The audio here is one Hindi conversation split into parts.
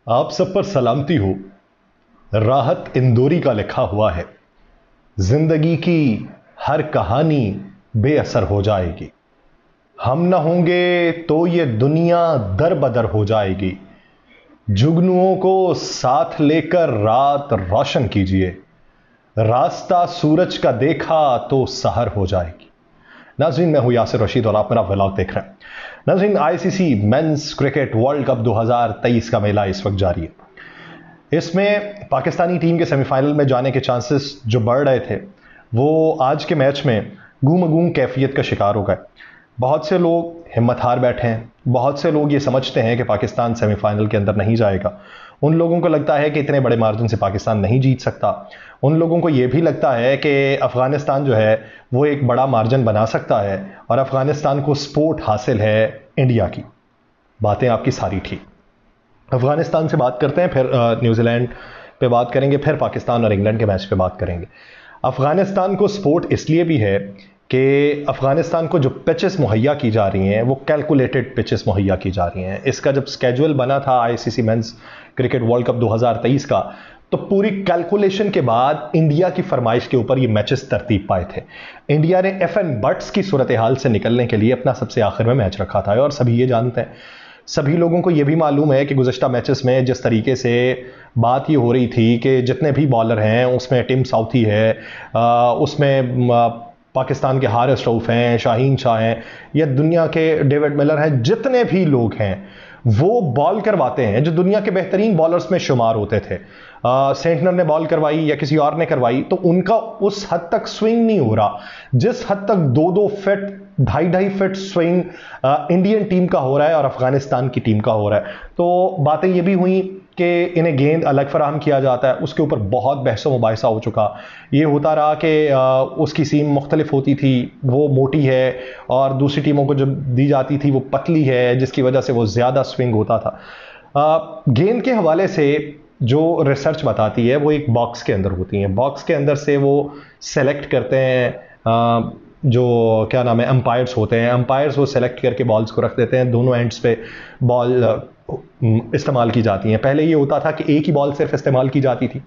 आप सब पर सलामती हो। राहत इंदौरी का लिखा हुआ है। जिंदगी की हर कहानी बेअसर हो जाएगी। हम न होंगे तो ये दुनिया दर बदर हो जाएगी। जुगनुओं को साथ लेकर रात रोशन कीजिए। रास्ता सूरज का देखा तो सहर हो जाएगी। नाज़रीन, मैं हूं यासिर रशीद और आप मेरा व्लॉग देख रहे हैं। नाज़रीन, ICC men's cricket world cup 2023 का मेला इस वक्त जारी है। इसमें पाकिस्तानी टीम के सेमीफाइनल में जाने के चांसेस जो बढ़ रहे थे, वो आज के मैच में गूम कैफियत का शिकार हो गए। बहुत से लोग हिम्मत हार बैठे हैं। बहुत से लोग ये समझते हैं कि पाकिस्तान सेमीफाइनल के अंदर नहीं जाएगा। उन लोगों को लगता है कि इतने बड़े मार्जिन से पाकिस्तान नहीं जीत सकता। उन लोगों को ये भी लगता है कि अफगानिस्तान जो है वो एक बड़ा मार्जिन बना सकता है और अफगानिस्तान को सपोर्ट हासिल है इंडिया की। बातें आपकी सारी ठीक। अफगानिस्तान से बात करते हैं, फिर न्यूजीलैंड पे बात करेंगे, फिर पाकिस्तान और इंग्लैंड के मैच पे बात करेंगे। अफगानिस्तान को सपोर्ट इसलिए भी है कि अफगानिस्तान को जो पिचेस मुहैया की जा रही हैं वो कैलकुलेटेड पिचेस मुहैया की जा रही हैं। इसका जब स्केड्यूल बना था ICC men's cricket world cup 2023 का, तो पूरी कैलकुलेशन के बाद इंडिया की फरमाइश के ऊपर ये मैचेस तरतीब पाए थे। इंडिया ने एफएन बट्स की सूरत हाल से निकलने के लिए अपना सबसे आखिर में मैच रखा था और सभी ये जानते हैं। सभी लोगों को यह भी मालूम है कि गुज़श्ता मैचेस में जिस तरीके से बात ये हो रही थी कि जितने भी बॉलर हैं उसमें टिम साउथी है, उसमें पाकिस्तान के हारिस रऊफ हैं, शाहीन शाह हैं, या दुनिया के डेविड मिलर हैं, जितने भी लोग हैं वो बॉल करवाते हैं जो दुनिया के बेहतरीन बॉलर्स में शुमार होते थे। सेंटनर ने बॉल करवाई या किसी और ने करवाई तो उनका उस हद तक स्विंग नहीं हो रहा जिस हद तक 2-2 feet 2.5 feet swing Indian team का हो रहा है और अफगानिस्तान की टीम का हो रहा है। तो बातें ये भी हुई कि इन्हें गेंद अलग फराहम किया जाता है, उसके ऊपर बहुत बहस मुबाहिसा हो चुका। ये होता रहा कि उसकी सीम मुख्तलिफ होती थी, वो मोटी है, और दूसरी टीमों को जो दी जाती थी वो पतली है, जिसकी वजह से वो ज़्यादा स्विंग होता था। गेंद के हवाले से जो रिसर्च बताती है वो एक बॉक्स के अंदर होती है। बॉक्स के अंदर से वो सेलेक्ट करते हैं, जो क्या नाम है, अंपायर्स होते हैं। अंपायर्स वो सेलेक्ट करके बॉल्स को रख देते हैं। दोनों एंड्स पे बॉल इस्तेमाल की जाती हैं। पहले ये होता था कि एक ही बॉल सिर्फ इस्तेमाल की जाती थी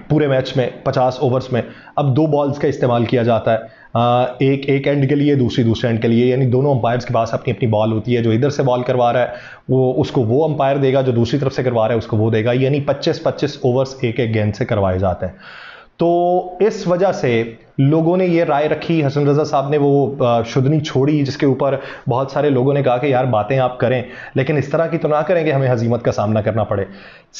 पूरे मैच में 50 ओवर्स में। अब 2 बॉल्स का इस्तेमाल किया जाता है, एक एंड के लिए, दूसरे एंड के लिए। यानी दोनों अंपायर्स के पास अपनी अपनी बॉल होती है। जो इधर से बॉल करवा रहा है वो उसको वो अंपायर देगा, जो दूसरी तरफ से करवा रहा है उसको वो देगा। यानी 25-25 ओवर्स एक गेंद से करवाए जाते हैं। तो इस वजह से लोगों ने ये राय रखी, हसन रजा साहब ने वो शुदनी छोड़ी, जिसके ऊपर बहुत सारे लोगों ने कहा कि यार बातें आप करें लेकिन इस तरह की तो ना करें कि हमें हजीमत का सामना करना पड़े।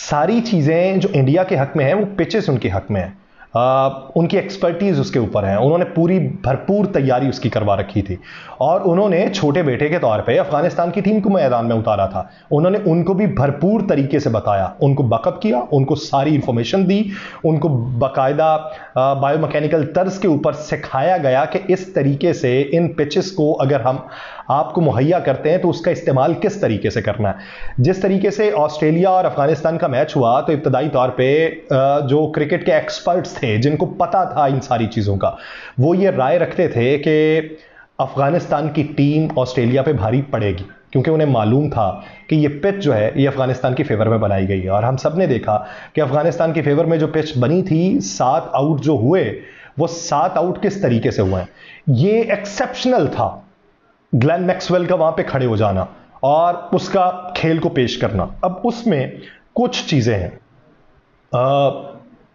सारी चीज़ें जो इंडिया के हक में हैं वो पिचेस उनके हक में है। उनकी एक्सपर्टीज उसके ऊपर है। उन्होंने पूरी भरपूर तैयारी उसकी करवा रखी थी और उन्होंने छोटे बेटे के तौर पे अफगानिस्तान की टीम को मैदान में उतारा था। उन्होंने उनको भी भरपूर तरीके से बताया, उनको बैकअप किया, उनको सारी इंफॉर्मेशन दी, उनको बाकायदा बायोमैकेनिकल तर्ज के ऊपर सिखाया गया कि इस तरीके से इन पिचेस को अगर हम आपको मुहैया करते हैं तो उसका इस्तेमाल किस तरीके से करना है। जिस तरीके से ऑस्ट्रेलिया और अफगानिस्तान का मैच हुआ तो इब्तदाई तौर पे जो क्रिकेट के एक्सपर्ट्स थे जिनको पता था इन सारी चीज़ों का, वो ये राय रखते थे कि अफगानिस्तान की टीम ऑस्ट्रेलिया पे भारी पड़ेगी, क्योंकि उन्हें मालूम था कि ये पिच जो है ये अफगानिस्तान की फेवर में बनाई गई है। और हम सब ने देखा कि अफगानिस्तान की फेवर में जो पिच बनी थी, 7 आउट जो हुए वो 7 आउट किस तरीके से हुए हैं, ये एक्सेप्शनल था। ग्लेन मैक्सवेल का वहां पे खड़े हो जाना और उसका खेल को पेश करना। अब उसमें कुछ चीजें हैं,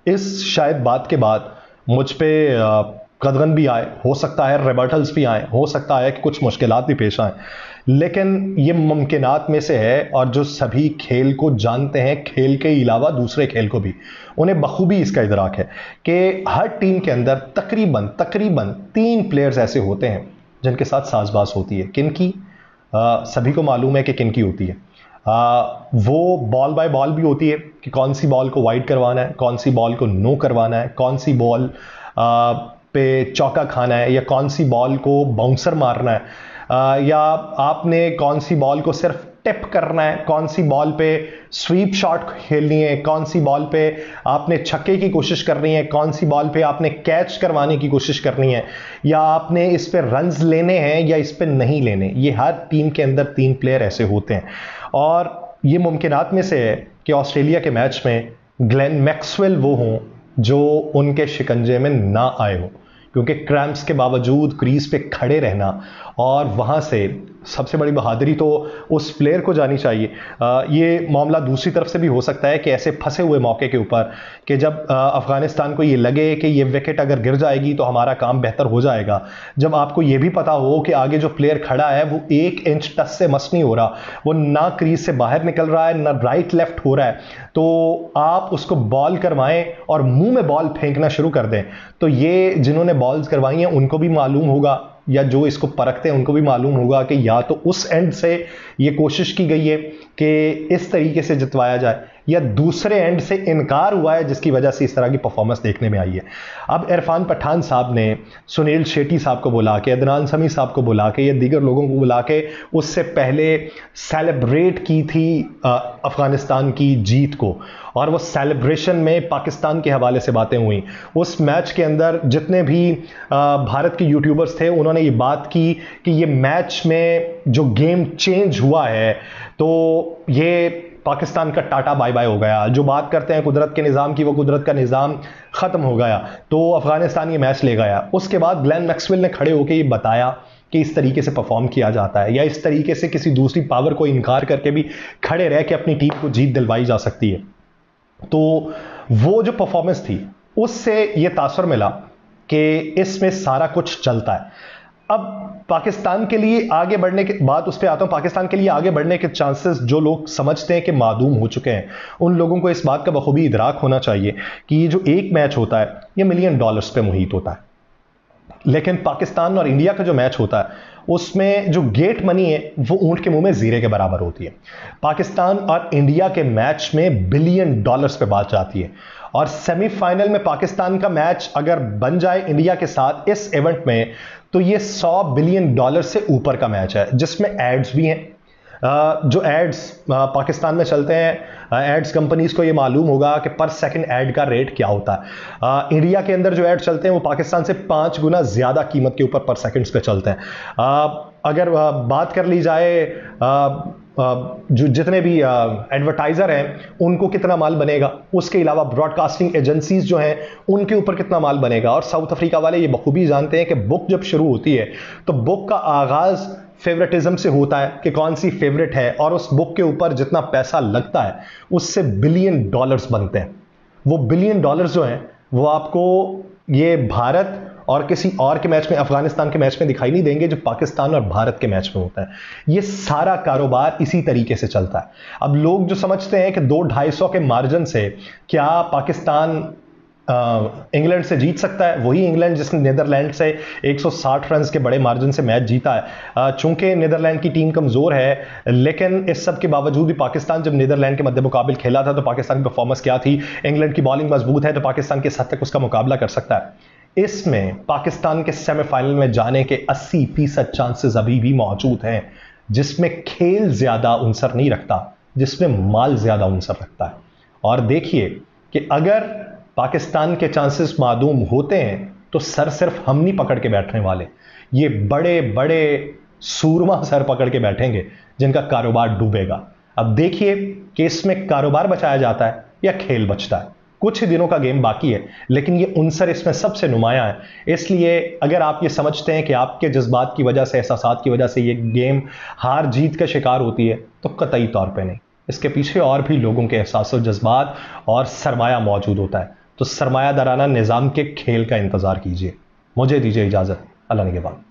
इस शायद बात के बाद मुझ पे कदगन भी आए, हो सकता है रिबर्टल्स भी आए, हो सकता है कि कुछ मुश्किलात भी पेश आए, लेकिन ये मुमकिनात में से है। और जो सभी खेल को जानते हैं, खेल के अलावा दूसरे खेल को भी, उन्हें बखूबी इसका इदराक है कि हर टीम के अंदर तकरीबन 3 प्लेयर्स ऐसे होते हैं जिनके साथ साजबाज होती है। किनकी? सभी को मालूम है कि किनकी होती है। वो बॉल बाय बॉल भी होती है कि कौन सी बॉल को वाइड करवाना है, कौन सी बॉल को नो करवाना है, कौन सी बॉल पे चौका खाना है, या कौन सी बॉल को बाउंसर मारना है, या आपने कौन सी बॉल को सिर्फ टिप करना है, कौन सी बॉल पे स्वीप शॉट खेलनी है, कौन सी बॉल पे आपने छक्के की कोशिश करनी है, कौन सी बॉल पे आपने कैच करवाने की कोशिश करनी है, या आपने इस पे रन्स लेने हैं या इस पे नहीं लेने। ये हर टीम के अंदर 3 प्लेयर ऐसे होते हैं और ये मुमकिनात में से है कि ऑस्ट्रेलिया के मैच में ग्लेन मैक्सवेल वो हों जो उनके शिकंजे में ना आए हों, क्योंकि क्रैम्प्स के बावजूद क्रीज पे खड़े रहना और वहाँ से सबसे बड़ी बहादुरी तो उस प्लेयर को जानी चाहिए। ये मामला दूसरी तरफ से भी हो सकता है कि ऐसे फंसे हुए मौके के ऊपर कि जब अफगानिस्तान को ये लगे कि ये विकेट अगर गिर जाएगी तो हमारा काम बेहतर हो जाएगा, जब आपको ये भी पता हो कि आगे जो प्लेयर खड़ा है वो 1 इंच टच से मस नहीं हो रहा, वो ना क्रीज से बाहर निकल रहा है ना राइट लेफ्ट हो रहा है, तो आप उसको बॉल करवाएं और मुंह में बॉल फेंकना शुरू कर दें, तो ये जिन्होंने बॉल्स करवाई हैं उनको भी मालूम होगा या जो इसको परखते हैं उनको भी मालूम होगा कि या तो उस एंड से ये कोशिश की गई है कि इस तरीके से जितवाया जाए या दूसरे एंड से इनकार हुआ है जिसकी वजह से इस तरह की परफॉर्मेंस देखने में आई है। अब इरफान पठान साहब ने सुनील शेट्टी साहब को बुला के, अदनान समी साहब को बुला के या दीगर लोगों को बुला के उससे पहले सेलिब्रेट की थी अफगानिस्तान की जीत को, और वो सेलिब्रेशन में पाकिस्तान के हवाले से बातें हुई। उस मैच के अंदर जितने भी भारत के यूट्यूबर्स थे उन्होंने ये बात की कि ये मैच में जो गेम चेंज हुआ है तो ये पाकिस्तान का टाटा बाय बाय हो गया। जो बात करते हैं कुदरत के निज़ाम की, वो कुदरत का निज़ाम ख़त्म हो गया, तो अफगानिस्तान ये मैच ले गया। उसके बाद ग्लेन मैक्सवेल ने खड़े होकर ये बताया कि इस तरीके से परफॉर्म किया जाता है या इस तरीके से किसी दूसरी पावर को इनकार करके भी खड़े रह के अपनी टीम को जीत दिलवाई जा सकती है। तो वो जो परफॉर्मेंस थी उससे ये तासर मिला कि इसमें सारा कुछ चलता है। अब पाकिस्तान के लिए आगे बढ़ने के बाद उस पर आता हूं, पाकिस्तान के लिए आगे बढ़ने के चांसेस जो लोग समझते हैं कि मादूम हो चुके हैं, उन लोगों को इस बात का बखूबी इदराक होना चाहिए कि ये जो एक मैच होता है ये $1 मिलियन पे मुहित होता है, लेकिन पाकिस्तान और इंडिया का जो मैच होता है उसमें जो गेट मनी है वो ऊंट के मुंह में जीरे के बराबर होती है। पाकिस्तान और इंडिया के मैच में $1 बिलियन पे बात जाती है, और सेमीफाइनल में पाकिस्तान का मैच अगर बन जाए इंडिया के साथ इस इवेंट में तो ये $100 बिलियन से ऊपर का मैच है, जिसमें एड्स भी हैं। जो एड्स पाकिस्तान में चलते हैं, एड्स कंपनीज को ये मालूम होगा कि पर सेकंड एड का रेट क्या होता है। इंडिया के अंदर जो एड चलते हैं वो पाकिस्तान से 5 गुना ज़्यादा कीमत के ऊपर पर सेकंड्स पे चलते हैं। अगर बात कर ली जाए जो जितने भी एडवर्टाइज़र हैं उनको कितना माल बनेगा, उसके अलावा ब्रॉडकास्टिंग एजेंसीज जो हैं उनके ऊपर कितना माल बनेगा, और साउथ अफ्रीका वाले ये बखूबी जानते हैं कि बुक जब शुरू होती है तो बुक का आगाज़ फेवरेटिज्म से होता है कि कौन सी फेवरेट है, और उस बुक के ऊपर जितना पैसा लगता है उससे $1 बिलियन बनते हैं। वो $1 बिलियन जो हैं वो आपको ये भारत और किसी और के मैच में, अफगानिस्तान के मैच में दिखाई नहीं देंगे जो पाकिस्तान और भारत के मैच में होता है। ये सारा कारोबार इसी तरीके से चलता है। अब लोग जो समझते हैं कि 200-250 के मार्जिन से क्या पाकिस्तान इंग्लैंड से जीत सकता है, वही इंग्लैंड जिसने नीदरलैंड से 160 रन के बड़े मार्जिन से मैच जीता है। चूंकि नीदरलैंड की टीम कमज़ोर है, लेकिन इस सब के बावजूद भी पाकिस्तान जब नीदरलैंड के मद्दे मुकाबिल खेला था तो पाकिस्तान की परफॉर्मेंस क्या थी। इंग्लैंड की बॉलिंग मजबूत है तो पाकिस्तान किस हद तक उसका मुकाबला कर सकता है। इसमें पाकिस्तान के सेमीफाइनल में जाने के 80% चांसेस अभी भी मौजूद हैं, जिसमें खेल ज्यादा उनसर नहीं रखता, जिसमें माल ज्यादा उनसर रखता है। और देखिए कि अगर पाकिस्तान के चांसेस मादूम होते हैं तो सर सिर्फ हम नहीं पकड़ के बैठने वाले, ये बड़े बड़े सूरमा सर पकड़ के बैठेंगे जिनका कारोबार डूबेगा। अब देखिए कि इसमें कारोबार बचाया जाता है या खेल बचता है। कुछ ही दिनों का गेम बाकी है, लेकिन ये उनसर इसमें सबसे नुमाया है। इसलिए अगर आप ये समझते हैं कि आपके जज्बात की वजह से, एहसासात की वजह से ये गेम हार जीत का शिकार होती है, तो कतई तौर पे नहीं। इसके पीछे और भी लोगों के एहसास और जज्बात और सरमाया मौजूद होता है। तो सरमायादाराना निज़ाम के खेल का इंतज़ार कीजिए। मुझे दीजिए इजाज़त। अल्लाह निगहबान।